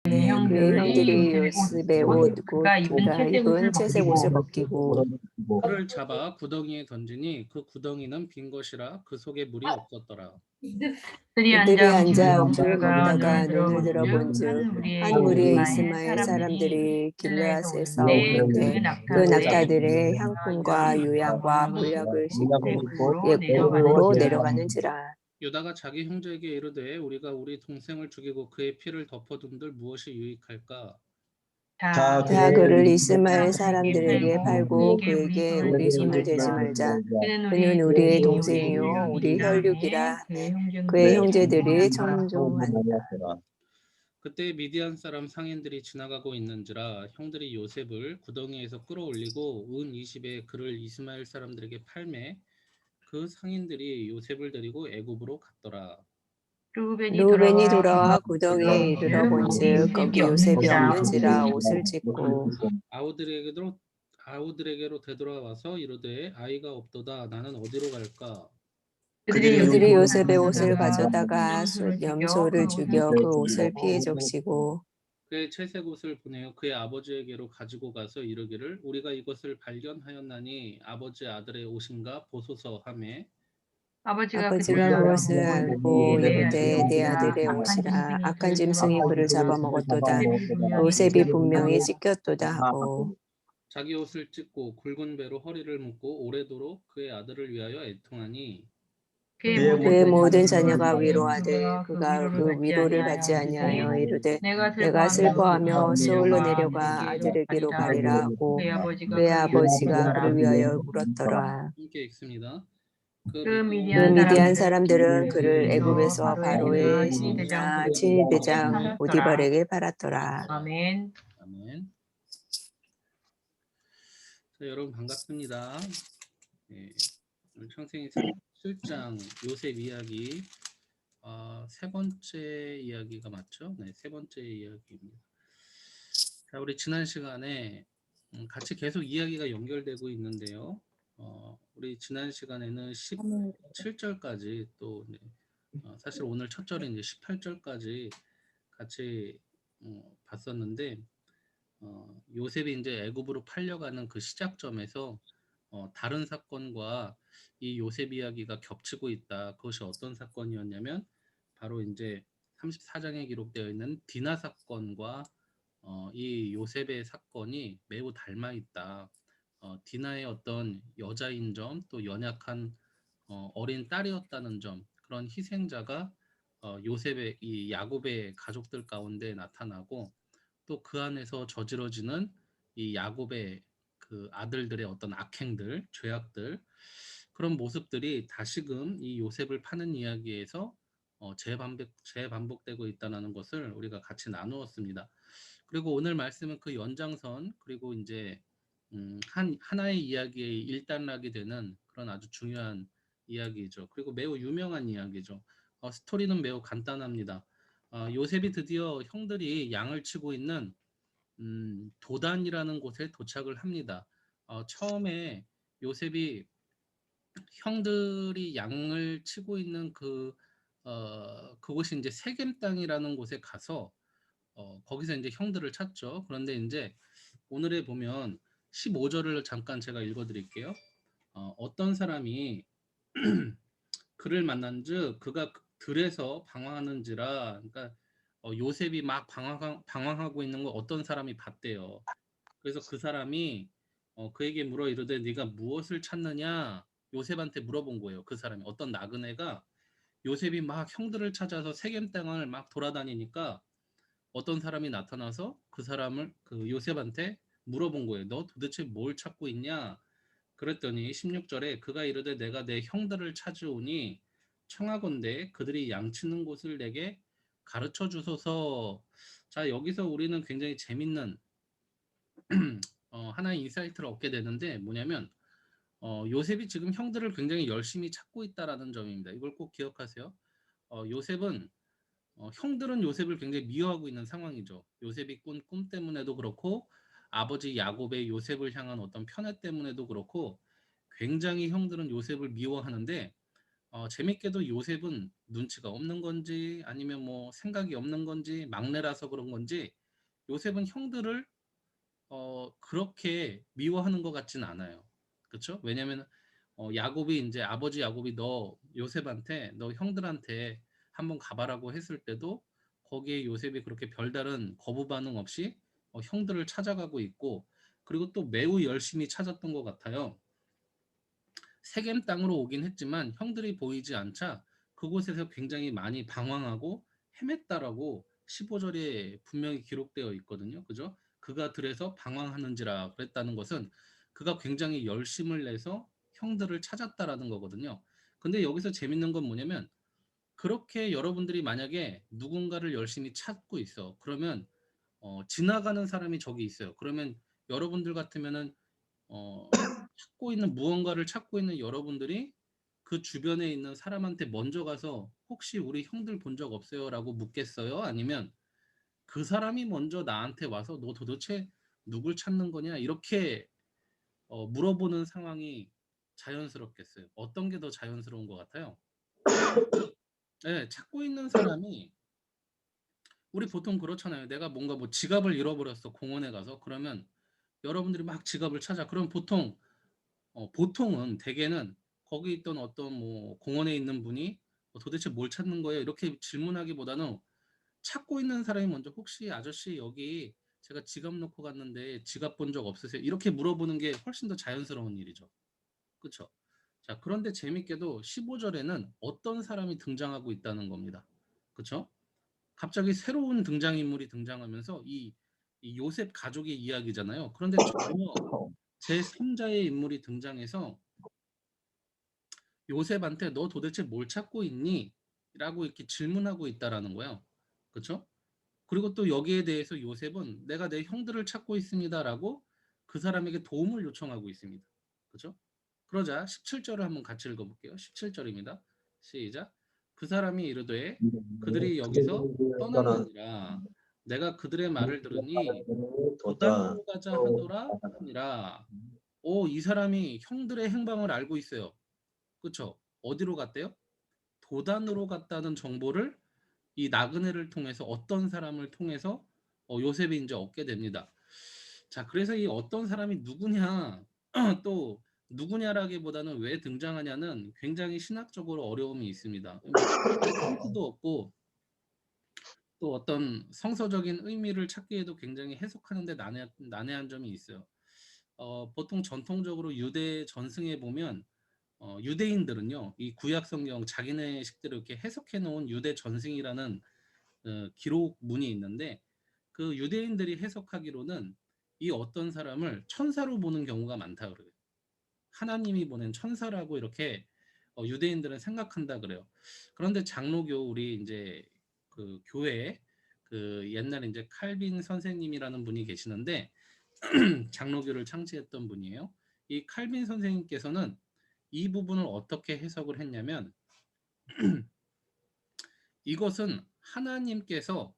그의 형들이 요셉의 요셉의 옷, 옷, 곧 그가 그가 입은 채색 옷을 벗기고 그를 잡아 구덩이에 던지니 그 구덩이는 빈 것이라 그 속에 물이 없었더라. 그들이 앉아 음식을 음식을 먹다가 먹다가 눈을 눈을 들어본즉 들어본즉 한 무리의 이스마엘 이스마엘 사람들이 길르앗에서 오는데 오는데 그 낙타들의 향품과 유향과 보약을 싣고 옛굽으로 내려가는지라. 유다가 자기 형제에게 이르되 우리가 우리 동생을 죽이고 그의 피를 덮어둔들 무엇이 유익할까? 자, 자 그를 이스마엘 사람들에게 사람들에게 팔고 그에게 우리 손을 대지 말자. 그는 우리의 동생이요 우리 혈육이라 하매 그의 형제들이 청종한다. 그때 미디안 사람 상인들이 지나가고 있는지라 형들이 요셉을 구덩이에서 끌어올리고 은 20에 그를 이스마엘 사람들에게 팔매 그 상인들이 요셉을 데리고 애굽으로 갔더라. 루벤이 돌아와 구덩이에 이르러 본즉 거기 요셉이 없는지라 옷을 찢고 아우들에게로 되돌아와서 이르되 아이가 없도다 나는 어디로 갈까? 그들이 요셉의 옷을 가져다가 염소를 죽여 그 옷을 피에 적시고 그의 채색 옷을 보내어 그의 아버지에게로 가지고 가서 이르기를 우리가 이것을 발견하였나니 아버지 아들의 옷인가 보소서 하매 아버지가 그것을 알고 이르되 내 아들의 옷이라 악한 짐승이 그를 잡아먹었도다. 요셉이 분명히 찢겼도다 하고 자기 옷을 찢고 굵은 배로 허리를 묶고 오래도록 그의 아들을 위하여 애통하니 그의 모든 자녀가 위로하되 그가 그 위로를 받지 아니하여 이르되 내가 슬퍼하며 서울로 내려가 아들에게로 가리라 하고 그의 아버지가 그를 위하여 울었더라. 함께 읽습니다. 그 그 미디안 미디안 사람들은 사람들은 그를 애굽에서 바로의 신하 친위대장 보디발에게 팔았더라. 아멘. 아멘. 자, 여러분 반갑습니다. 네, 오늘 창세기 7장 요셉 이야기 세 번째 이야기가 맞죠? 네, 세 번째 이야기입니다. 자, 우리 지난 시간에 같이 계속 이야기가 연결되고 있는데요. 우리 지난 시간에는 17절까지 또 네, 사실 오늘 첫 절인 이제 18절까지 같이 봤었는데 요셉이 이제 애굽으로 팔려가는 그 시작점에서 다른 사건과 이 요셉 이야기가 겹치고 있다. 그것이 어떤 사건이었냐면 바로 이제 34장에 기록되어 있는 디나 사건과 이 요셉의 사건이 매우 닮아 있다. 디나의 어떤 여자인 점, 또 연약한 어린 딸이었다는 점, 그런 희생자가 요셉의 이 야곱의 가족들 가운데 나타나고 또 그 안에서 저지러지는 이 야곱의 그 아들들의 어떤 악행들, 죄악들 그런 모습들이 다시금 이 요셉을 파는 이야기에서 재반복되고 있다는 것을 우리가 같이 나누었습니다. 그리고 오늘 말씀은 그 연장선 그리고 이제 하나의 이야기에 일단락이 되는 그런 아주 중요한 이야기죠. 그리고 매우 유명한 이야기죠. 스토리는 매우 간단합니다. 요셉이 드디어 형들이 양을 치고 있는 도단이라는 곳에 도착을 합니다. 처음에 요셉이 형들이 양을 치고 있는 그곳이 이제 세겜 땅이라는 곳에 가서 거기서 이제 형들을 찾죠. 그런데 이제 오늘에 보면 15절을 잠깐 제가 읽어드릴게요. 어떤 사람이 그를 만난즉 그가 들에서 방황하는지라. 그러니까 요셉이 막 방황하고 있는 거 어떤 사람이 봤대요. 그래서 그 사람이 그에게 물어 이르되 네가 무엇을 찾느냐 요셉한테 물어본 거예요. 그 사람이 어떤 나그네가 요셉이 막 형들을 찾아서 세겜 땅을 막 돌아다니니까 어떤 사람이 나타나서 그 사람을 그 요셉한테 물어본 거예요. 너 도대체 뭘 찾고 있냐? 그랬더니 16절에 그가 이르되 내가 내 형들을 찾으오니 청하건대 그들이 양치는 곳을 내게 가르쳐 주소서. 자, 여기서 우리는 굉장히 재밌는 하나의 인사이트를 얻게 되는데 뭐냐면 요셉이 지금 형들을 굉장히 열심히 찾고 있다라는 점입니다. 이걸 꼭 기억하세요. 요셉은 형들은 요셉을 굉장히 미워하고 있는 상황이죠. 요셉이 꾼 꿈 때문에도 그렇고 아버지 야곱의 요셉을 향한 어떤 편애 때문에도 그렇고 굉장히 형들은 요셉을 미워하는데 재밌게도 요셉은 눈치가 없는 건지 아니면 뭐 생각이 없는 건지 막내라서 그런 건지 요셉은 형들을 그렇게 미워하는 것 같진 않아요. 그렇죠? 왜냐면 야곱이 이제 아버지 야곱이 너 요셉한테 너 형들한테 한번 가봐라고 했을 때도 거기에 요셉이 그렇게 별다른 거부 반응 없이 형들을 찾아가고 있고 그리고 또 매우 열심히 찾았던 것 같아요. 세겜 땅으로 오긴 했지만 형들이 보이지 않자 그곳에서 굉장히 많이 방황하고 헤맸다라고 15절에 분명히 기록되어 있거든요. 그죠? 그가 들에서 방황하는지라 그랬다는 것은 그가 굉장히 열심을 내서 형들을 찾았다라는 거거든요. 근데 여기서 재밌는 건 뭐냐면 그렇게 여러분들이 만약에 누군가를 열심히 찾고 있어. 그러면 지나가는 사람이 저기 있어요. 그러면 여러분들 같으면은 찾고 있는 무언가를 찾고 있는 여러분들이 그 주변에 있는 사람한테 먼저 가서 혹시 우리 형들 본 적 없어요라고 묻겠어요? 아니면 그 사람이 먼저 나한테 와서 너 도대체 누굴 찾는 거냐 이렇게 물어보는 상황이 자연스럽겠어요. 어떤 게 더 자연스러운 것 같아요? 네, 찾고 있는 사람이 우리 보통 그렇잖아요. 내가 뭔가 뭐 지갑을 잃어버렸어 공원에 가서 그러면 여러분들이 막 지갑을 찾아. 그럼 보통은 대개는 거기 있던 어떤 뭐 공원에 있는 분이 도대체 뭘 찾는 거예요? 이렇게 질문하기보다는 찾고 있는 사람이 먼저 혹시 아저씨 여기 제가 지갑 놓고 갔는데 지갑 본 적 없으세요? 이렇게 물어보는 게 훨씬 더 자연스러운 일이죠. 그렇죠? 자, 그런데 재밌게도 15절에는 어떤 사람이 등장하고 있다는 겁니다. 그렇죠? 갑자기 새로운 등장인물이 등장하면서 이 요셉 가족의 이야기잖아요. 그런데 전혀 제3자의 인물이 등장해서 요셉한테 너 도대체 뭘 찾고 있니? 라고 이렇게 질문하고 있다라는 거예요. 그렇죠? 그리고 또 여기에 대해서 요셉은 내가 내 형들을 찾고 있습니다라고 그 사람에게 도움을 요청하고 있습니다. 그렇죠? 그러자 17절을 한번 같이 읽어볼게요. 17절입니다. 시작. 그 사람이 이르되 그들이 여기서 떠났느니라. 내가 그들의 말을 들으니 도단으로 가자 하더라 하니라. 이 사람이 형들의 행방을 알고 있어요. 그렇죠? 어디로 갔대요? 도단으로 갔다는 정보를 이 나그네를 통해서 어떤 사람을 통해서 요셉이 이제 얻게 됩니다. 자, 그래서 이 어떤 사람이 누구냐 또 누구냐라기보다는 왜 등장하냐는 굉장히 신학적으로 어려움이 있습니다. 뭐 힌트도 없고 또 어떤 성서적인 의미를 찾기에도 굉장히 해석하는데 난해한 점이 있어요. 보통 전통적으로 유대 전승에 보면 유대인들은요, 이 구약 성경 자기네 식대로 이렇게 해석해 놓은 유대 전승이라는 기록문이 있는데 그 유대인들이 해석하기로는 이 어떤 사람을 천사로 보는 경우가 많다 그래요. 하나님이 보낸 천사라고 이렇게 유대인들은 생각한다 그래요. 그런데 장로교 우리 이제 그 교회 그 옛날에 이제 칼빈 선생님이라는 분이 계시는데 장로교를 창시했던 분이에요. 이 칼빈 선생님께서는 이 부분을 어떻게 해석을 했냐면 이것은 하나님께서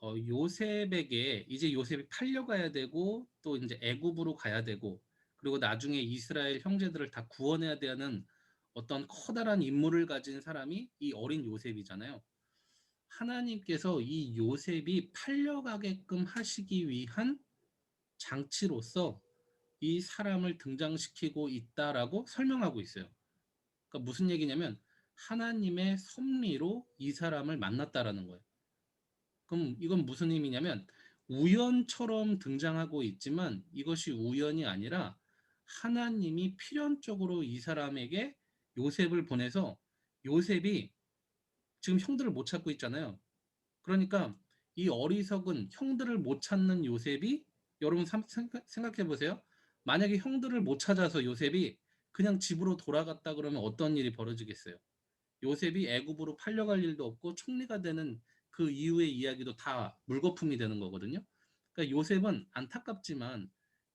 요셉에게 이제 요셉이 팔려가야 되고 또 이제 애굽으로 가야 되고 그리고 나중에 이스라엘 형제들을 다 구원해야 되는 어떤 커다란 임무를 가진 사람이 이 어린 요셉이잖아요. 하나님께서 이 요셉이 팔려가게끔 하시기 위한 장치로서 이 사람을 등장시키고 있다라고 설명하고 있어요. 그러니까 무슨 얘기냐면 하나님의 섭리로 이 사람을 만났다라는 거예요. 그럼 이건 무슨 의미냐면 우연처럼 등장하고 있지만 이것이 우연이 아니라 하나님이 필연적으로 이 사람에게 요셉을 보내서 요셉이 지금 형들을 못 찾고 있잖아요. 그러니까 이 어리석은 형들을 못 찾는 요셉이 여러분 생각해 보세요. 만약에 형들을 못 찾아서 요셉이 그냥 집으로 돌아갔다 그러면 어떤 일이 벌어지겠어요? 요셉이 애굽으로 팔려갈 일도 없고 총리가 되는 그 이후의 이야기도 다 물거품이 되는 거거든요. 그러니까 요셉은 안타깝지만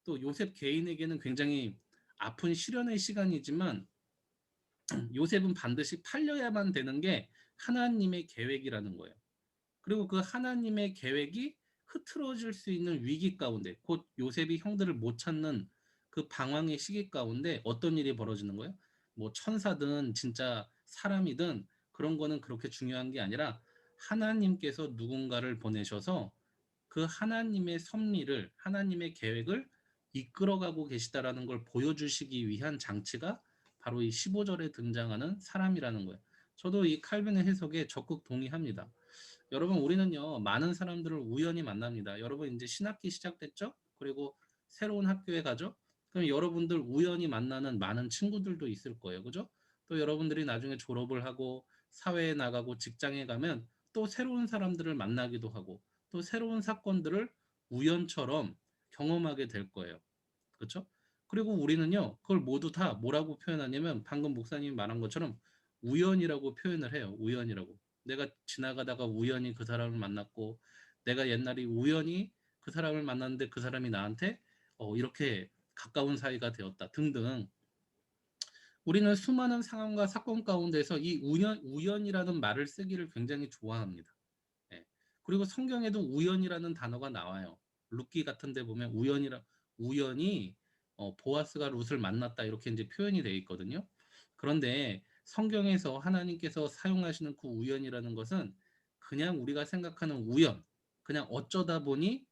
또 요셉 개인에게는 굉장히 아픈 시련의 시간이지만 요셉은 반드시 팔려야만 되는 게 하나님의 계획이라는 거예요. 그리고 그 하나님의 계획이 흐트러질 수 있는 위기 가운데 곧 요셉이 형들을 못 찾는 그 방황의 시기 가운데 어떤 일이 벌어지는 거예요? 뭐 천사든 진짜 사람이든 그런 거는 그렇게 중요한 게 아니라 하나님께서 누군가를 보내셔서 그 하나님의 섭리를, 하나님의 계획을 이끌어가고 계시다라는 걸 보여주시기 위한 장치가 바로 이 15절에 등장하는 사람이라는 거예요. 저도 이 칼빈의 해석에 적극 동의합니다. 여러분, 우리는요, 많은 사람들을 우연히 만납니다. 여러분, 이제 신학기 시작됐죠? 그리고 새로운 학교에 가죠? 그럼 여러분들 우연히 만나는 많은 친구들도 있을 거예요. 그죠? 또 여러분들이 나중에 졸업을 하고 사회에 나가고 직장에 가면 또 새로운 사람들을 만나기도 하고 또 새로운 사건들을 우연처럼 경험하게 될 거예요. 그렇죠? 그리고 우리는요, 그걸 모두 다 뭐라고 표현하냐면 방금 목사님이 말한 것처럼 우연이라고 표현을 해요. 우연이라고. 내가 지나가다가 우연히 그 사람을 만났고 내가 옛날에 우연히 그 사람을 만났는데 그 사람이 나한테 이렇게 가까운 사이가 되었다 등등. 우리는 수많은 상황과 사건 가운데서 이 우연이라는 말을 쓰기를 굉장히 좋아합니다. 예. 그리고 성경에도 우연이라는 단어가 나와요. 룻기 같은 데 보면 우연히 보아스가 룻을 만났다 이렇게 이제 표현이 되어 있거든요. 그런데 성경에서 하나님께서 사용하시는 그 우연이라는 것은 그냥 우리가 생각하는 우연, 그냥 어쩌다 보니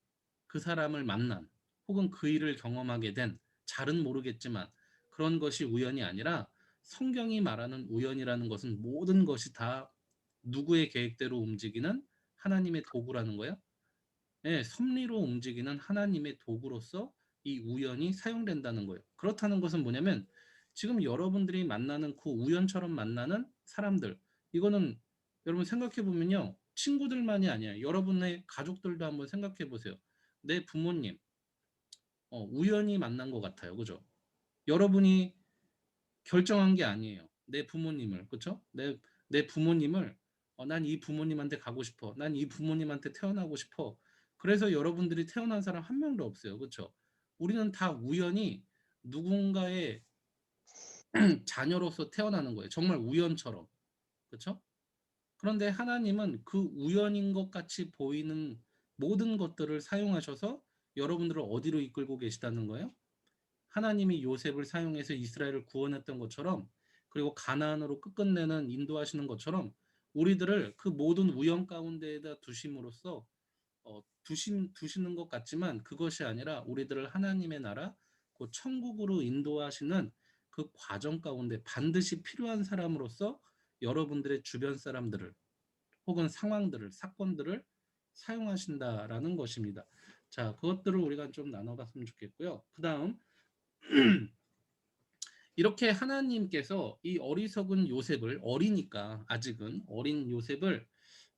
그 사람을 만난 혹은 그 일을 경험하게 된, 잘은 모르겠지만 그런 것이 우연이 아니라 성경이 말하는 우연이라는 것은 모든 것이 다 누구의 계획대로 움직이는 하나님의 도구라는 거예요. 예, 섭리로 움직이는 하나님의 도구로서 이 우연이 사용된다는 거예요. 그렇다는 것은 뭐냐면 지금 여러분들이 만나는 그 우연처럼 만나는 사람들, 이거는 여러분 생각해 보면요, 친구들만이 아니에요. 여러분의 가족들도 한번 생각해 보세요. 내 부모님 우연히 만난 것 같아요. 그죠? 여러분이 결정한 게 아니에요. 내 부모님을, 그렇죠? 내 부모님을 난 이 부모님한테 가고 싶어. 난 이 부모님한테 태어나고 싶어. 그래서 여러분들이 태어난 사람 한 명도 없어요. 그렇죠? 우리는 다 우연히 누군가의 자녀로서 태어나는 거예요. 정말 우연처럼. 그렇죠? 그런데 하나님은 그 우연인 것 같이 보이는 모든 것들을 사용하셔서 여러분들을 어디로 이끌고 계시다는 거예요? 하나님이 요셉을 사용해서 이스라엘을 구원했던 것처럼, 그리고 가나안으로 끝끝내는 인도하시는 것처럼 우리들을 그 모든 우연 가운데에다 두심으로써 두시는 것 같지만 그것이 아니라 우리들을 하나님의 나라, 그 천국으로 인도하시는 그 과정 가운데 반드시 필요한 사람으로서 여러분들의 주변 사람들을 혹은 상황들을, 사건들을 사용하신다라는 것입니다. 자, 그것들을 우리가 좀 나눠봤으면 좋겠고요. 그 다음, 이렇게 하나님께서 이 어리석은 요셉을, 어리니까 아직은 어린 요셉을,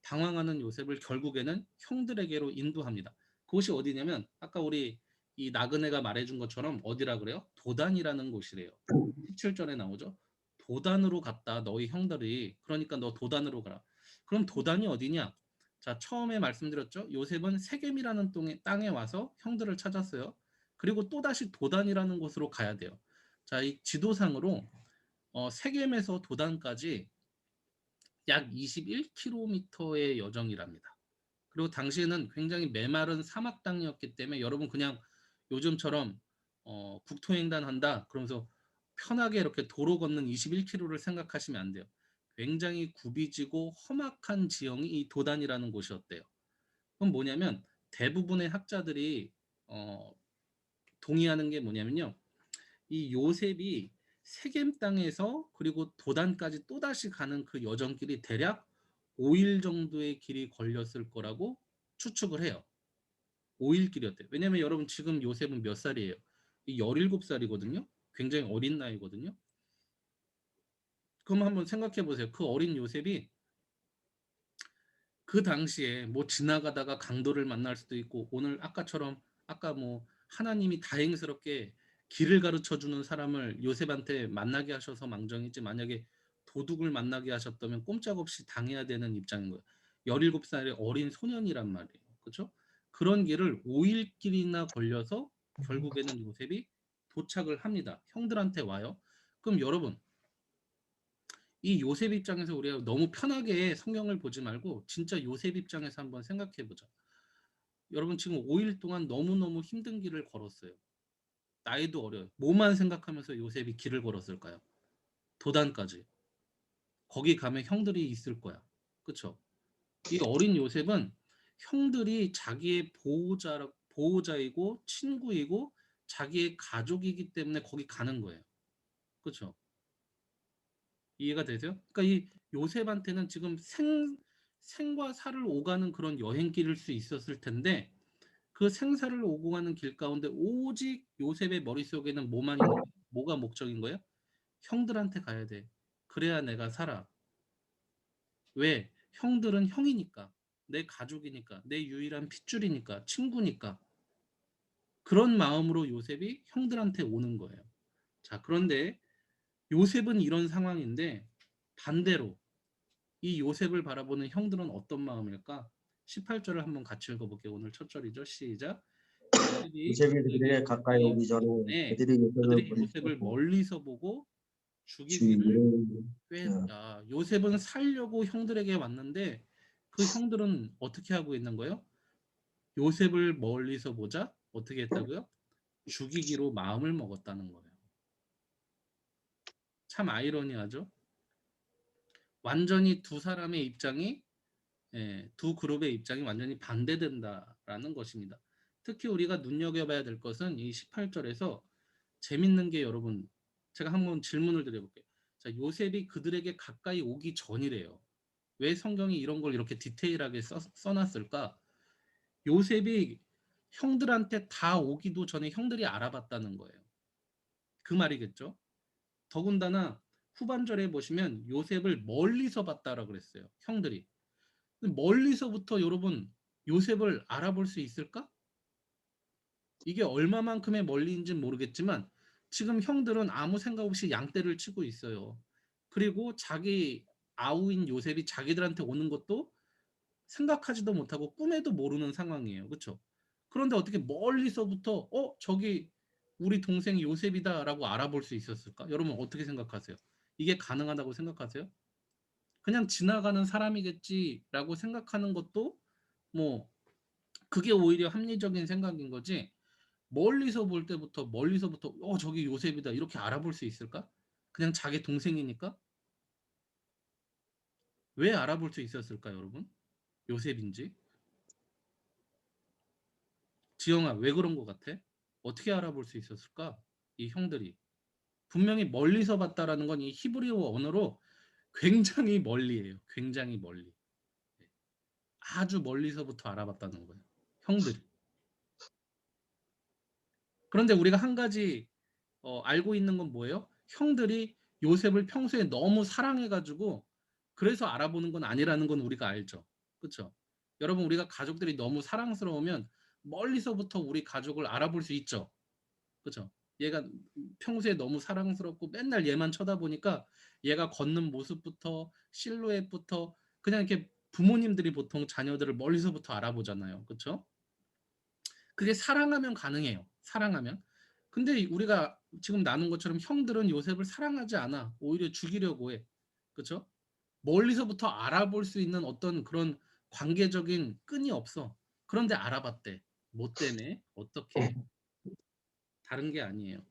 당황하는 요셉을 결국에는 형들에게로 인도합니다. 그곳이 어디냐면 아까 우리 이 나그네가 말해준 것처럼 어디라 그래요? 도단이라는 곳이래요. 17절에 나오죠. 도단으로 갔다 너희 형들이. 그러니까 너 도단으로 가라. 그럼 도단이 어디냐? 자, 처음에 말씀드렸죠. 요셉은 세겜이라는 땅에 와서 형들을 찾았어요. 그리고 또다시 도단이라는 곳으로 가야 돼요. 자, 이 지도상으로 세겜에서 도단까지 약 21km의 여정이랍니다. 그리고 당시에는 굉장히 메마른 사막 땅이었기 때문에 여러분 그냥 요즘처럼 국토횡단 한다 그러면서 편하게 이렇게 도로 걷는 21km를 생각하시면 안 돼요. 굉장히 굽이지고 험악한 지형이 이 도단이라는 곳이었대요. 그럼 뭐냐면 대부분의 학자들이 동의하는 게 뭐냐면요. 이 요셉이 세겜 땅에서 그리고 도단까지 또다시 가는 그 여정길이 대략 5일 정도의 길이 걸렸을 거라고 추측을 해요. 5일 길이었대요. 왜냐면 여러분 지금 요셉은 몇 살이에요? 17살이거든요. 굉장히 어린 나이거든요. 그럼 한번 생각해 보세요. 그 어린 요셉이 그 당시에 뭐 지나가다가 강도를 만날 수도 있고 오늘 아까 뭐 하나님이 다행스럽게 길을 가르쳐 주는 사람을 요셉한테 만나게 하셔서 망정이지, 만약에 도둑을 만나게 하셨다면 꼼짝없이 당해야 되는 입장인 거예요. 17살의 어린 소년이란 말이에요. 그렇죠? 그런 길을 5일 길이나 걸려서 결국에는 요셉이 도착을 합니다. 형들한테 와요. 그럼 여러분, 이 요셉 입장에서 우리가 너무 편하게 성경을 보지 말고 진짜 요셉 입장에서 한번 생각해 보자. 여러분 지금 5일 동안 너무너무 힘든 길을 걸었어요. 나이도 어려요. 뭐만 생각하면서 요셉이 길을 걸었을까요? 도단까지. 거기 가면 형들이 있을 거야. 그쵸? 이 어린 요셉은 형들이 자기의 보호자이고 친구이고 자기의 가족이기 때문에 거기 가는 거예요. 그쵸? 이해가 되세요? 그러니까 이 요셉한테는 지금 생과 사를 오가는 그런 여행길일 수 있었을 텐데 그 생사를 오고 가는 길 가운데 오직 요셉의 머릿속에는 뭐만 있는 거예요? 뭐가 목적인 거예요? 형들한테 가야 돼. 그래야 내가 살아. 왜? 형들은 형이니까. 내 가족이니까. 내 유일한 핏줄이니까. 친구니까. 그런 마음으로 요셉이 형들한테 오는 거예요. 자, 그런데 요셉은 이런 상황인데 반대로 이 요셉을 바라보는 형들은 어떤 마음일까? 18절을 한번 같이 읽어볼게요. 오늘 첫 절이죠. 시작. 요셉이 요셉이 그들에게 그들에게 가까이 오기 전에 그들이 요셉을 요셉을 멀리서 보고 죽이기를 주의를 꾀했다. 요셉은 살려고 형들에게 왔는데 그 형들은 어떻게 하고 있는 거예요? 요셉을 멀리서 보자 어떻게 했다고요? 죽이기로 마음을 먹었다는 거예요. 참 아이러니하죠? 완전히 두 사람의 입장이 두 그룹의 입장이 완전히 반대된다라는 것입니다. 특히 우리가 눈여겨봐야 될 것은 이 18절에서 재밌는 게 여러분 제가 한번 질문을 드려볼게요. 자, 요셉이 그들에게 가까이 오기 전이래요. 왜 성경이 이런 걸 이렇게 디테일하게 써놨을까? 요셉이 형들한테 다 오기도 전에 형들이 알아봤다는 거예요. 그 말이겠죠? 더군다나 후반절에 보시면 요셉을 멀리서 봤다라고 그랬어요. 형들이. 멀리서부터 여러분 요셉을 알아볼 수 있을까? 이게 얼마만큼의 멀리인지는 모르겠지만 지금 형들은 아무 생각 없이 양떼를 치고 있어요. 그리고 자기 아우인 요셉이 자기들한테 오는 것도 생각하지도 못하고 꿈에도 모르는 상황이에요. 그렇죠? 그런데 어떻게 멀리서부터 저기 우리 동생 요셉이다라고 알아볼 수 있었을까? 여러분 어떻게 생각하세요? 이게 가능하다고 생각하세요? 그냥 지나가는 사람이겠지라고 생각하는 것도 뭐 그게 오히려 합리적인 생각인 거지. 멀리서부터 저기 요셉이다 이렇게 알아볼 수 있을까? 그냥 자기 동생이니까? 왜 알아볼 수 있었을까, 여러분? 요셉인지? 지영아, 왜 그런 것 같아? 어떻게 알아볼 수 있었을까? 이 형들이. 분명히 멀리서 봤다라는 건 이 히브리어 언어로 굉장히 멀리예요. 굉장히 멀리. 아주 멀리서부터 알아봤다는 거예요. 형들이. 그런데 우리가 한 가지 알고 있는 건 뭐예요? 형들이 요셉을 평소에 너무 사랑해가지고 그래서 알아보는 건 아니라는 건 우리가 알죠. 그렇죠? 여러분 우리가 가족들이 너무 사랑스러우면 멀리서부터 우리 가족을 알아볼 수 있죠. 그렇죠? 얘가 평소에 너무 사랑스럽고 맨날 얘만 쳐다보니까 얘가 걷는 모습부터 실루엣부터 그냥 이렇게 부모님들이 보통 자녀들을 멀리서부터 알아보잖아요. 그렇죠? 그게 사랑하면 가능해요. 사랑하면. 근데 우리가 지금 나눈 것처럼 형들은 요셉을 사랑하지 않아. 오히려 죽이려고 해. 그렇죠? 멀리서부터 알아볼 수 있는 어떤 그런 관계적인 끈이 없어. 그런데 알아봤대. 뭐 때문에? 어떻게? 다른 게 아니에요.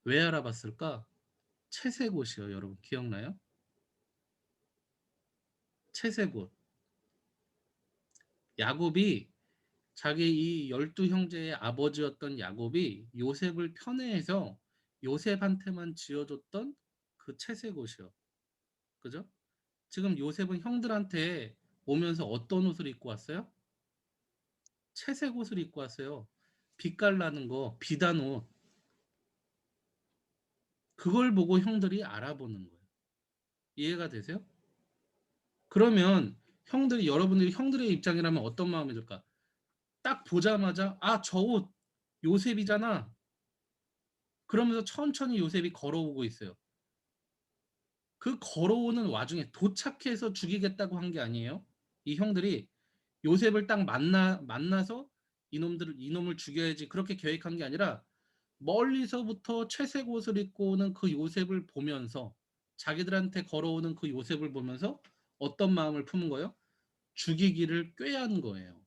왜 알아봤을까? 채색옷이요, 여러분. 기억나요? 채색옷. 야곱이 자기 이 12형제의 아버지였던 야곱이 요셉을 편애해서 요셉한테만 지어줬던 그 채색옷이요. 그죠? 지금 요셉은 형들한테 오면서 어떤 옷을 입고 왔어요? 채색옷을 입고 왔어요. 빛깔 나는 거, 비단 옷. 그걸 보고 형들이 알아보는 거예요. 이해가 되세요? 그러면 여러분들이 형들의 입장이라면 어떤 마음이 들까? 딱 보자마자 저 옷 요셉이잖아. 그러면서 천천히 요셉이 걸어오고 있어요. 그 걸어오는 와중에 도착해서 죽이겠다고 한 게 아니에요. 이 형들이 요셉을 딱 만나서 이놈을 죽여야지 그렇게 계획한 게 아니라 멀리서부터 채색 옷을 입고 오는 그 요셉을 보면서 자기들한테 걸어오는 그 요셉을 보면서 어떤 마음을 품은 거예요? 죽이기를 꾀한 거예요.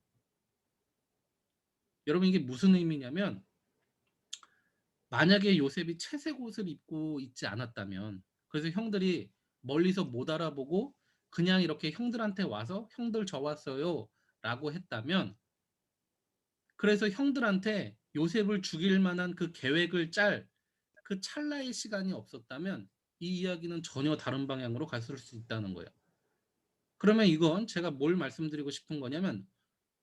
여러분 이게 무슨 의미냐면 만약에 요셉이 채색 옷을 입고 있지 않았다면 그래서 형들이 멀리서 못 알아보고 그냥 이렇게 형들한테 와서 형들 저 왔어요 라고 했다면, 그래서 형들한테 요셉을 죽일 만한 그 계획을 짤 그 찰나의 시간이 없었다면 이 이야기는 전혀 다른 방향으로 갔을 수 있다는 거예요. 그러면 이건 제가 뭘 말씀드리고 싶은 거냐면,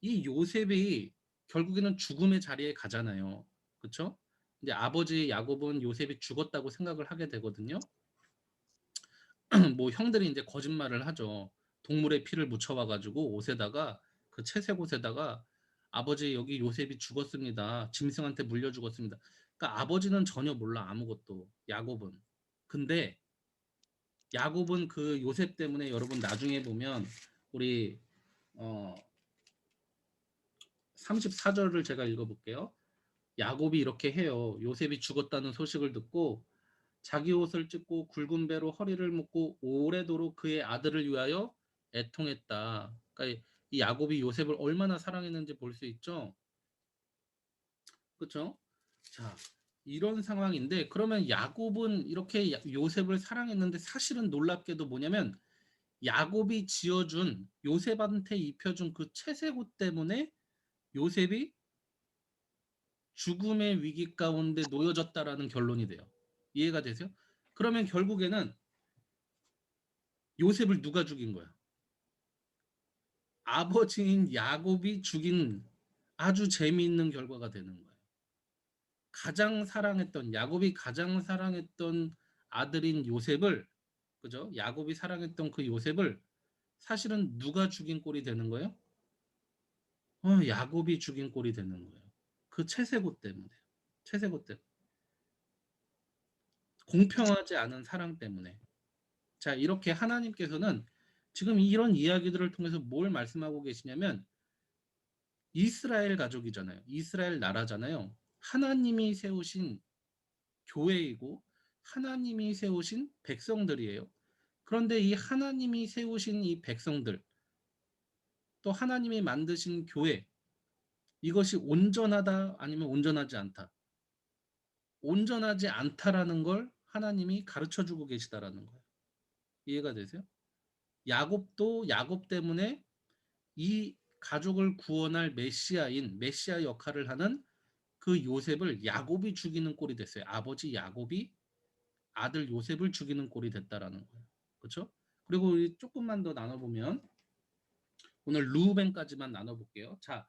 이 요셉이 결국에는 죽음의 자리에 가잖아요. 그렇죠? 이제 아버지 야곱은 요셉이 죽었다고 생각을 하게 되거든요. 뭐 형들이 이제 거짓말을 하죠. 동물의 피를 묻혀와 가지고 옷에다가, 그 채색 옷에다가 아버지 여기 요셉이 죽었습니다. 짐승한테 물려 죽었습니다. 그러니까 아버지는 전혀 몰라, 아무것도, 야곱은. 근데 야곱은 그 요셉 때문에, 여러분 나중에 보면 우리 34절을 제가 읽어볼게요. 야곱이 이렇게 해요. 요셉이 죽었다는 소식을 듣고 자기 옷을 찢고 굵은 배로 허리를 묶고 오래도록 그의 아들을 위하여 애통했다. 그러니까 이 야곱이 요셉을 얼마나 사랑했는지 볼 수 있죠. 그렇죠? 자, 이런 상황인데, 그러면 야곱은 이렇게 요셉을 사랑했는데, 사실은 놀랍게도 뭐냐면 야곱이 지어준, 요셉한테 입혀준 그 채색 옷 때문에 요셉이 죽음의 위기 가운데 놓여졌다라는 결론이 돼요. 이해가 되세요? 그러면 결국에는 요셉을 누가 죽인 거야? 아버지인 야곱이 죽인, 아주 재미있는 결과가 되는 거예요. 가장 사랑했던, 야곱이 가장 사랑했던 아들인 요셉을, 그죠? 야곱이 사랑했던 그 요셉을 사실은 누가 죽인 꼴이 되는 거예요? 야곱이 죽인 꼴이 되는 거예요. 그 채색옷 때문에. 채색옷 때문에. 공평하지 않은 사랑 때문에. 자, 이렇게 하나님께서는 지금 이런 이야기들을 통해서 뭘 말씀하고 계시냐면, 이스라엘 가족이잖아요. 이스라엘 나라잖아요. 하나님이 세우신 교회이고 하나님이 세우신 백성들이에요. 그런데 이 하나님이 세우신 이 백성들, 또 하나님이 만드신 교회, 이것이 온전하다 아니면 온전하지 않다. 온전하지 않다라는 걸 하나님이 가르쳐주고 계시다라는 거예요. 이해가 되세요? 야곱도 야곱 때문에 이 가족을 구원할 메시아인, 메시아 역할을 하는 그 요셉을 야곱이 죽이는 꼴이 됐어요. 아버지 야곱이 아들 요셉을 죽이는 꼴이 됐다라는 거예요. 그렇죠? 그리고 우리 조금만 더 나눠보면, 오늘 루벤까지만 나눠볼게요. 자,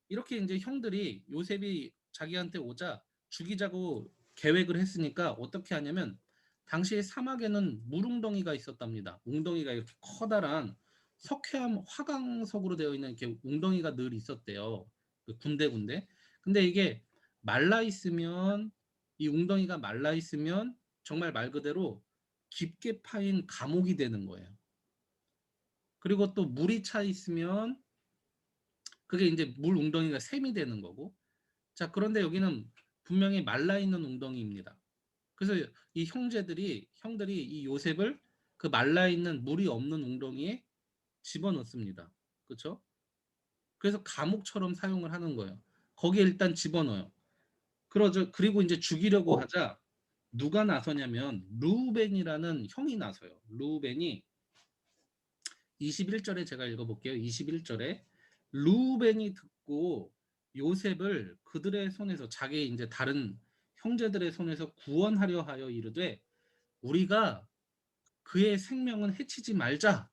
이렇게 이제 형들이 요셉이 자기한테 오자 죽이자고 계획을 했으니까 어떻게 하냐면, 당시에 사막에는 물웅덩이가 있었답니다. 웅덩이가 이렇게 커다란 석회암 화강석으로 되어 있는 이렇게 웅덩이가 늘 있었대요. 그 군데군데. 근데 이게 말라 있으면, 이 웅덩이가 말라 있으면 정말 말 그대로 깊게 파인 감옥이 되는 거예요. 그리고 또 물이 차 있으면 그게 이제 물 웅덩이가 샘이 되는 거고. 자, 그런데 여기는 분명히 말라 있는 웅덩이입니다. 그래서 이 형들이 이 요셉을 그 말라 있는 물이 없는 웅덩이에 집어넣습니다. 그렇죠? 그래서 감옥처럼 사용을 하는 거예요. 거기에 일단 집어넣어요. 그리고 이제 죽이려고 하자 누가 나서냐면 르우벤이라는 형이 나서요. 르우벤이 21절에 제가 읽어볼게요. 21절에 르우벤이 듣고 요셉을 그들의 손에서, 자기 이제 다른 형제들의 손에서 구원하려 하여 이르되 우리가 그의 생명은 해치지 말자.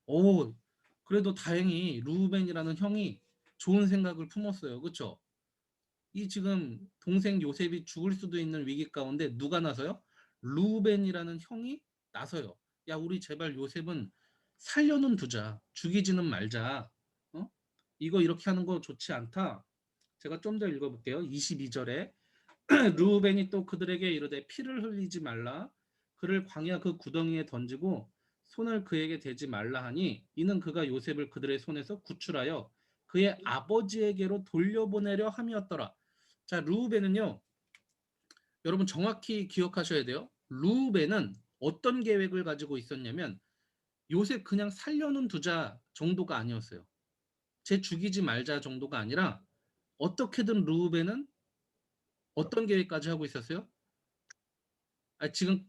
오, 그래도 다행히 르우벤이라는 형이 좋은 생각을 품었어요. 그렇죠? 이 지금 동생 요셉이 죽을 수도 있는 위기 가운데 누가 나서요? 르우벤이라는 형이 나서요. 야, 우리 제발 요셉은 살려는 두자. 죽이지는 말자. 어? 이거 이렇게 하는 거 좋지 않다. 제가 좀 더 읽어볼게요. 22절에 르우벤이 또 그들에게 이르되 피를 흘리지 말라. 그를 광야 그 구덩이에 던지고 손을 그에게 대지 말라 하니 이는 그가 요셉을 그들의 손에서 구출하여 그의 아버지에게로 돌려보내려 함이었더라. 자, 르우벤은요, 여러분 정확히 기억하셔야 돼요. 르우벤은 어떤 계획을 가지고 있었냐면 요셉 그냥 살려는 두자 정도가 아니었어요. 쟤 죽이지 말자 정도가 아니라 어떻게든 르우벤은 어떤 계획까지 하고 있었어요? 지금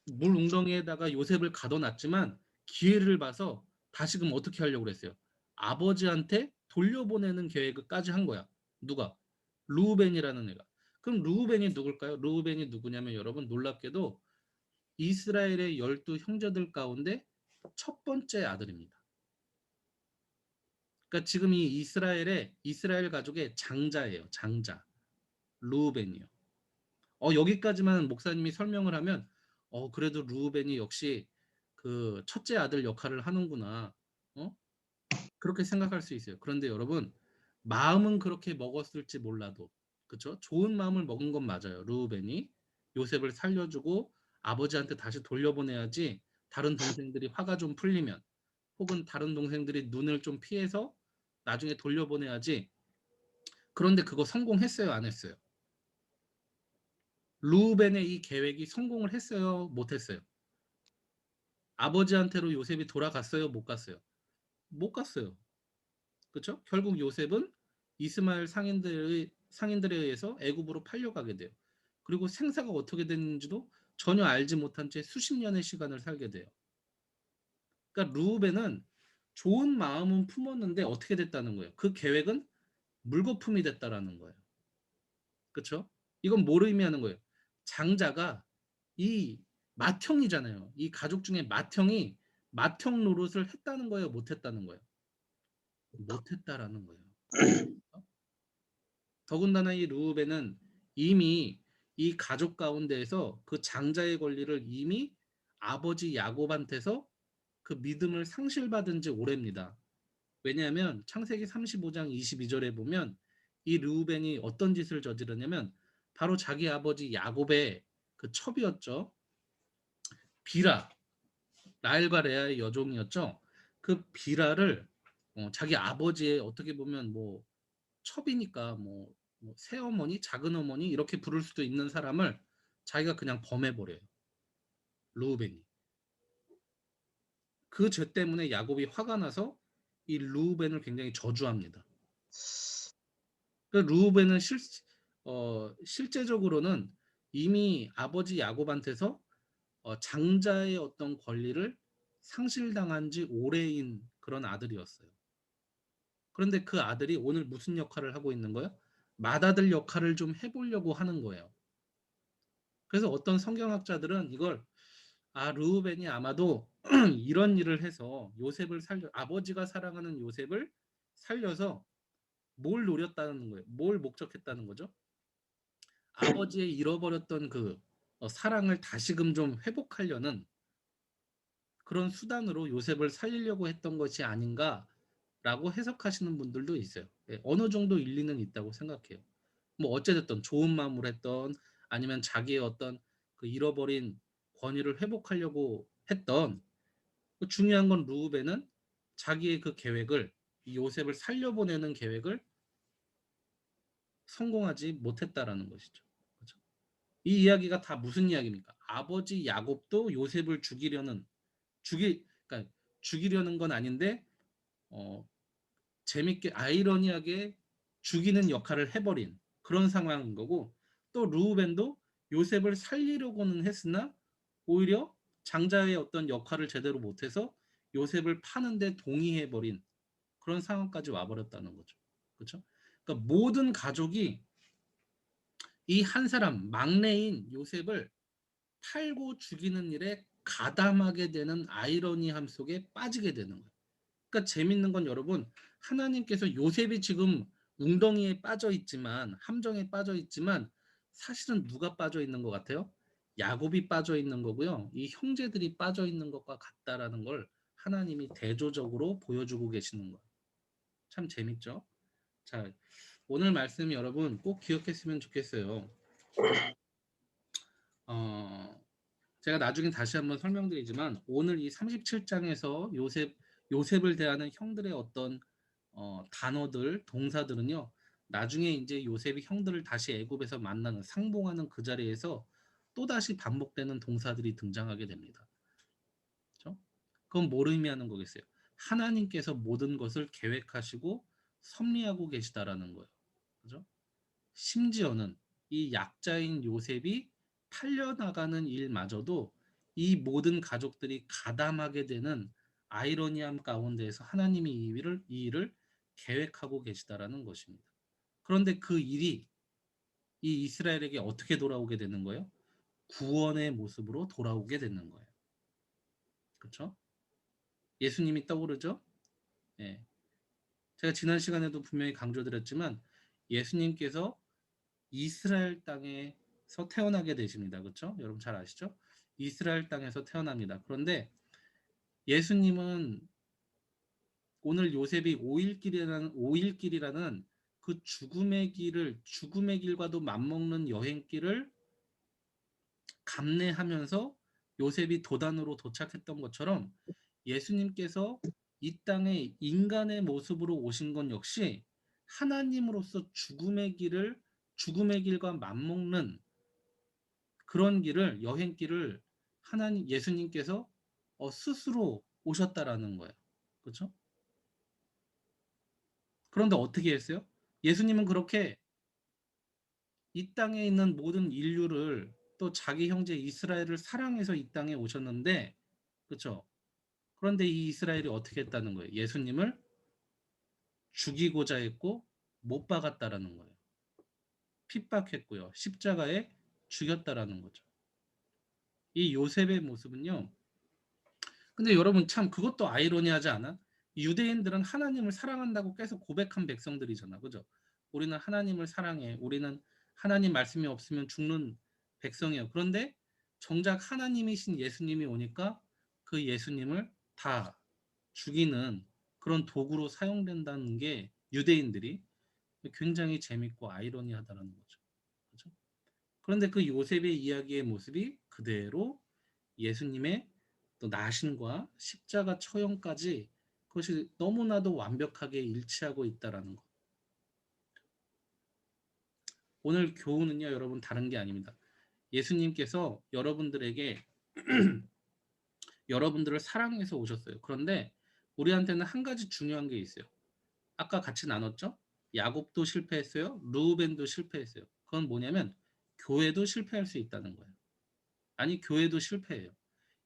물 웅덩이에다가 요셉을 가둬놨지만 기회를 봐서 다시금 어떻게 하려고 그랬어요? 아버지한테 돌려보내는 계획까지 한 거야. 누가? 르우벤이라는 애가. 그럼 르우벤이 누굴까요? 르우벤이 누구냐면 여러분 놀랍게도 이스라엘의 12 형제들 가운데 첫 번째 아들입니다. 그러니까 지금 이 이스라엘 가족의 장자예요. 장자. 르우벤이요. 여기까지만 목사님이 설명을 하면 그래도 르우벤이 역시 그 첫째 아들 역할을 하는구나. 그렇게 생각할 수 있어요. 그런데 여러분 마음은 그렇게 먹었을지 몰라도 그렇죠? 좋은 마음을 먹은 건 맞아요. 르우벤이 요셉을 살려주고 아버지한테 다시 돌려보내야지 다른 동생들이 화가 좀 풀리면 혹은 다른 동생들이 눈을 좀 피해서 나중에 돌려보내야지. 그런데 그거 성공했어요? 안 했어요? 르우벤의 이 계획이 성공을 했어요? 못했어요? 아버지한테로 요셉이 돌아갔어요? 못 갔어요? 못 갔어요. 그렇죠? 결국 요셉은 이스마엘 상인들에 의해서 애굽으로 팔려가게 돼요. 그리고 생사가 어떻게 됐는지도 전혀 알지 못한 채 수십 년의 시간을 살게 돼요. 그러니까 르우벤은 좋은 마음은 품었는데 어떻게 됐다는 거예요? 그 계획은 물거품이 됐다라는 거예요. 그렇죠? 이건 뭘 의미하는 거예요? 장자가 이 맏형이잖아요. 이 가족 중에 맏형이 맏형 노릇을 했다는 거예요? 못했다는 거예요? 못했다라는 거예요. 더군다나 이 르우벤은 이미 이 가족 가운데에서 그 장자의 권리를 이미 아버지 야곱한테서 그 믿음을 상실받은 지 오래입니다. 왜냐하면 창세기 35장 22절에 보면 이 르우벤이 어떤 짓을 저지르냐면 바로 자기 아버지 야곱의 그 첩이었죠. 비라, 라헬과 레아의 여종이었죠. 그 비라를 자기 아버지의 어떻게 보면 뭐 첩이니까 뭐 새어머니, 작은 어머니 이렇게 부를 수도 있는 사람을 자기가 그냥 범해버려요. 르우벤이. 그 죄 때문에 야곱이 화가 나서 이 르우벤을 굉장히 저주합니다. 그 르우벤은 실제적으로는 이미 아버지 야곱한테서 장자의 어떤 권리를 상실당한 지 오래인 그런 아들이었어요. 그런데 그 아들이 오늘 무슨 역할을 하고 있는 거예요? 맏아들 역할을 좀 해보려고 하는 거예요. 그래서 어떤 성경학자들은 이걸 르우벤이 아마도 이런 일을 해서 요셉을 아버지가 사랑하는 요셉을 살려서 뭘 노렸다는 거예요? 뭘 목적했다는 거죠? 아버지의 잃어버렸던 그 사랑을 다시금 좀 회복하려는 그런 수단으로 요셉을 살리려고 했던 것이 아닌가라고 해석하시는 분들도 있어요. 어느 정도 일리는 있다고 생각해요. 뭐 어찌됐든 좋은 마음으로 했던 아니면 자기의 어떤 그 잃어버린 권위를 회복하려고 했던 중요한 건 르우벤은 자기의 그 계획을 이 요셉을 살려보내는 계획을 성공하지 못했다라는 것이죠. 그렇죠? 이 이야기가 다 무슨 이야기입니까? 아버지 야곱도 요셉을 그러니까 죽이려는 건 아닌데 재밌게 아이러니하게 죽이는 역할을 해버린 그런 상황인 거고 또 르우벤도 요셉을 살리려고는 했으나 오히려 장자의 어떤 역할을 제대로 못해서 요셉을 파는데 동의해버린 그런 상황까지 와버렸다는 거죠. 그렇죠? 그러니까 모든 가족이 이 한 사람 막내인 요셉을 팔고 죽이는 일에 가담하게 되는 아이러니함 속에 빠지게 되는 거예요. 그러니까 재밌는 건 여러분 하나님께서 요셉이 지금 웅덩이에 빠져 있지만 함정에 빠져 있지만 사실은 누가 빠져 있는 것 같아요? 야곱이 빠져 있는 거고요. 이 형제들이 빠져 있는 것과 같다라는 걸 하나님이 대조적으로 보여주고 계시는 거예요. 참 재밌죠? 자, 오늘 말씀 여러분 꼭 기억했으면 좋겠어요. 제가 나중에 다시 한번 설명드리지만 오늘 이 37장에서 요셉을 대하는 형들의 어떤 단어들, 동사들은요. 나중에 이제 요셉이 형들을 다시 애굽에서 만나는 상봉하는 그 자리에서 또다시 반복되는 동사들이 등장하게 됩니다. 그렇죠? 그건 뭘 의미하는 거겠어요? 하나님께서 모든 것을 계획하시고 섭리하고 계시다라는 거예요. 그죠? 심지어는 이 약자인 요셉이 팔려나가는 일마저도 이 모든 가족들이 가담하게 되는 아이러니함 가운데에서 하나님이 이 일을 계획하고 계시다라는 것입니다. 그런데 그 일이 이 이스라엘에게 어떻게 돌아오게 되는 거예요? 구원의 모습으로 돌아오게 되는 거예요. 그렇죠? 예수님이 떠오르죠? 예. 제가 지난 시간에도 분명히 강조드렸지만 예수님께서 이스라엘 땅에서 태어나게 되십니다. 그렇죠? 여러분 잘 아시죠? 이스라엘 땅에서 태어납니다. 그런데 예수님은 오늘 요셉이 5일 길이라는 그 죽음의 길과도 맞먹는 여행길을 감내하면서 요셉이 도단으로 도착했던 것처럼 예수님께서 이 땅에 인간의 모습으로 오신 건 역시 하나님으로서 죽음의 길과 맞먹는 그런 여행길을 예수님께서 스스로 오셨다라는 거예요. 그렇죠? 그런데 어떻게 했어요? 예수님은 그렇게 이 땅에 있는 모든 인류를 또 자기 형제 이스라엘을 사랑해서 이 땅에 오셨는데, 그렇죠? 그런데 이 이스라엘이 어떻게 했다는 거예요? 예수님을 죽이고자 했고 못 박았다라는 거예요. 핍박했고요. 십자가에 죽였다라는 거죠. 이 요셉의 모습은요. 근데 여러분 참 그것도 아이러니하지 않아? 유대인들은 하나님을 사랑한다고 계속 고백한 백성들이잖아. 그죠? 우리는 하나님을 사랑해. 우리는 하나님 말씀이 없으면 죽는 백성이에요. 그런데 정작 하나님이신 예수님이 오니까 그 예수님을 다 죽이는 그런 도구로 사용된다는 게 유대인들이 굉장히 재밌고 아이러니하다는 거죠. 그렇죠? 그런데 그 요셉의 이야기의 모습이 그대로 예수님의 또 나신과 십자가 처형까지 그것이 너무나도 완벽하게 일치하고 있다라는 것. 오늘 교훈은요, 여러분 다른 게 아닙니다. 예수님께서 여러분들에게 여러분들을 사랑해서 오셨어요. 그런데 우리한테는 한 가지 중요한 게 있어요. 아까 같이 나눴죠? 야곱도 실패했어요. 르우벤도 실패했어요. 그건 뭐냐면 교회도 실패할 수 있다는 거예요. 아니, 교회도 실패해요.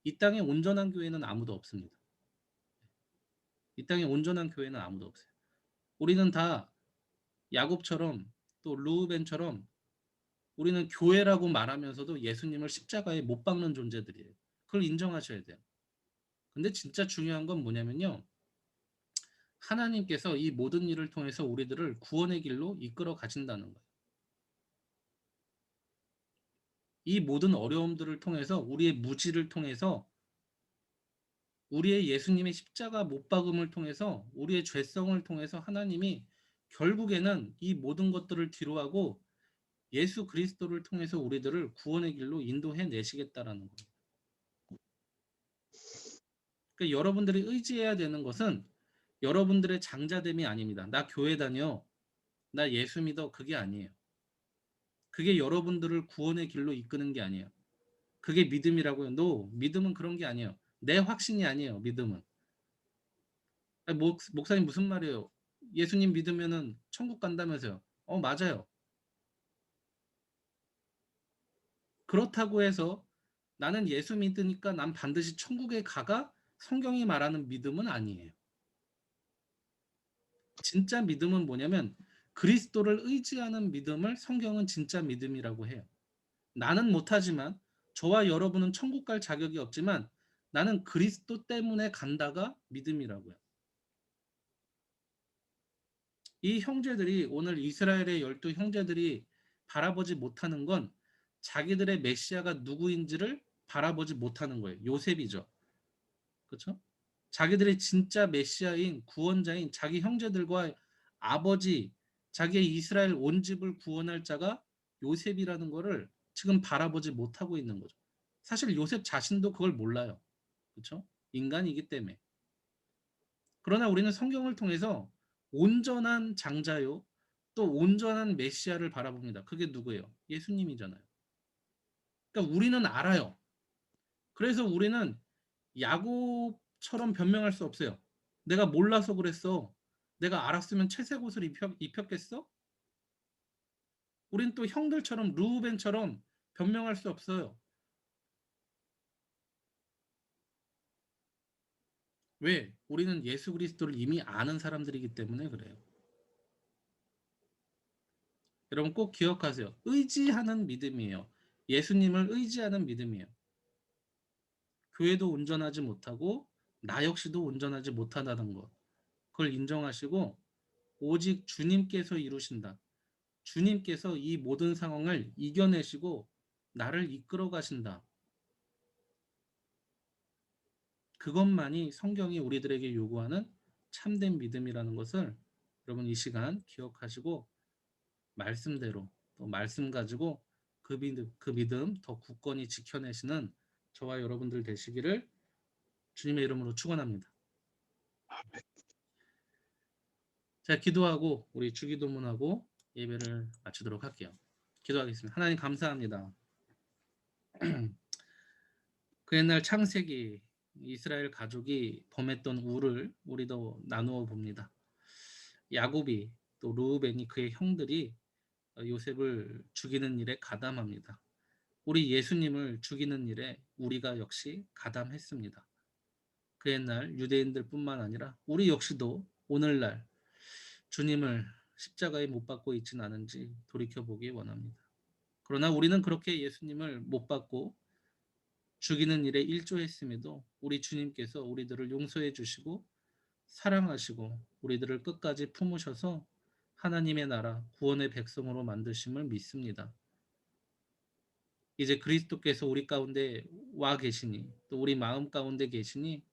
이 땅에 온전한 교회는 아무도 없습니다. 이 땅에 온전한 교회는 아무도 없어요. 우리는 다 야곱처럼 또 르우벤처럼 우리는 교회라고 말하면서도 예수님을 십자가에 못 박는 존재들이에요. 그걸 인정하셔야 돼요. 근데 진짜 중요한 건 뭐냐면요. 하나님께서 이 모든 일을 통해서 우리들을 구원의 길로 이끌어 가신다는 거예요. 이 모든 어려움들을 통해서 우리의 무지를 통해서 우리의 예수님의 십자가 못 박음을 통해서 우리의 죄성을 통해서 하나님이 결국에는 이 모든 것들을 뒤로하고 예수 그리스도를 통해서 우리들을 구원의 길로 인도해 내시겠다라는 겁니다. 그러니까 여러분들이 의지해야 되는 것은 여러분들의 장자됨이 아닙니다. 나 교회 다녀. 나 예수 믿어. 그게 아니에요. 그게 여러분들을 구원의 길로 이끄는 게 아니에요. 그게 믿음이라고요. No, 믿음은 그런 게 아니에요. 내 확신이 아니에요. 믿음은. 아니, 목사님 무슨 말이에요? 예수님 믿으면은 천국 간다면서요. 맞아요. 그렇다고 해서 나는 예수 믿으니까 난 반드시 천국에 가가 성경이 말하는 믿음은 아니에요. 진짜 믿음은 뭐냐면 그리스도를 의지하는 믿음을 성경은 진짜 믿음이라고 해요. 나는 못하지만 저와 여러분은 천국 갈 자격이 없지만 나는 그리스도 때문에 간다가 믿음이라고요. 이 형제들이 오늘 이스라엘의 12 형제들이 바라보지 못하는 건 자기들의 메시아가 누구인지를 바라보지 못하는 거예요. 요셉이죠. 그렇죠? 자기들의 진짜 메시아인 구원자인 자기 형제들과 아버지, 자기의 이스라엘 온 집을 구원할 자가 요셉이라는 거를 지금 바라보지 못하고 있는 거죠. 사실 요셉 자신도 그걸 몰라요. 그렇죠? 인간이기 때문에. 그러나 우리는 성경을 통해서 온전한 장자요, 또 온전한 메시아를 바라봅니다. 그게 누구예요? 예수님이잖아요. 그러니까 우리는 알아요. 그래서 우리는 야곱처럼 변명할 수 없어요. 내가 몰라서 그랬어. 내가 알았으면 채색 옷을 입혔겠어? 우린 또 형들처럼 르우벤처럼 변명할 수 없어요. 왜? 우리는 예수 그리스도를 이미 아는 사람들이기 때문에 그래요. 여러분 꼭 기억하세요. 의지하는 믿음이에요. 예수님을 의지하는 믿음이에요. 교회도 운전하지 못하고 나 역시도 운전하지 못한다는 것. 그걸 인정하시고 오직 주님께서 이루신다. 주님께서 이 모든 상황을 이겨내시고 나를 이끌어 가신다. 그것만이 성경이 우리들에게 요구하는 참된 믿음이라는 것을 여러분 이 시간 기억하시고 말씀대로 또 말씀 가지고 그 믿음 더 굳건히 지켜내시는 저와 여러분들 되시기를 주님의 이름으로 축원합니다. 자, 기도하고 우리 주기도문하고 예배를 마치도록 할게요. 기도하겠습니다. 하나님 감사합니다. 그 옛날 창세기 이스라엘 가족이 범했던 우를 우리도 나누어 봅니다. 야곱이 또 르우벤이 그의 형들이 요셉을 죽이는 일에 가담합니다. 우리 예수님을 죽이는 일에 우리가 역시 가담했습니다. 그 옛날 유대인들뿐만 아니라 우리 역시도 오늘날 주님을 십자가에 못 박고 있지는 않은지 돌이켜보기 원합니다. 그러나 우리는 그렇게 예수님을 못 박고 죽이는 일에 일조했음에도 우리 주님께서 우리들을 용서해 주시고 사랑하시고 우리들을 끝까지 품으셔서 하나님의 나라 구원의 백성으로 만드심을 믿습니다. 이제 그리스도께서 우리 가운데 와 계시니 또 우리 마음 가운데 계시니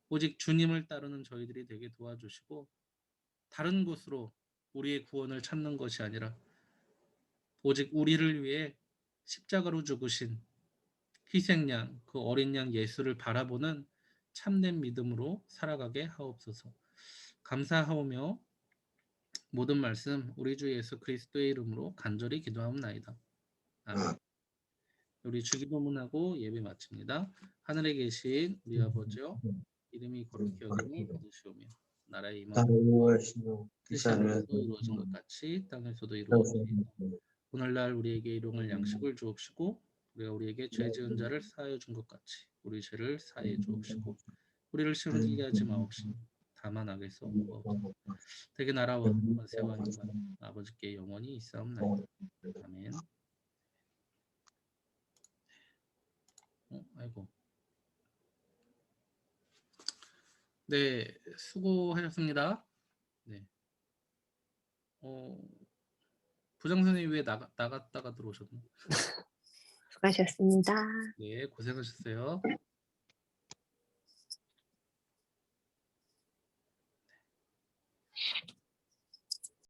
오직 주님을 따르는 저희들이 되게 도와주시고 다른 곳으로 우리의 구원을 찾는 것이 아니라 오직 우리를 위해 십자가로 죽으신 희생양 그 어린 양 예수를 바라보는 참된 믿음으로 살아가게 하옵소서. 감사하오며 모든 말씀 우리 주 예수 그리스도의 이름으로 간절히 기도하옵나이다. 아멘. 우리 주기도문하고 예배 마칩니다. 하늘에 계신 우리 아버지여 이름이 거룩히 여김이 받으시오며 나라의 임하옵소서 뜻이 하늘에서 이루어진 것 같이 땅에서도 이루어지이다. 오늘날 우리에게 일용할 양식을 주옵시고 우리가 우리에게 죄 지은 자를 사하여 준 것 같이 우리 죄를 사하여 주옵시고 우리를 시험에 들게 하지 마옵시고 다만 악에서 구하옵소서. 되게 나라와 권세와 힘은 아버지께 영원히 있사옵나이다. 아멘. 아이고. 네, 수고하셨습니다. 네. 부장 선생님 왜 나갔다가 들어오셨나요? 수고하셨습니다. 네, 고생하셨어요.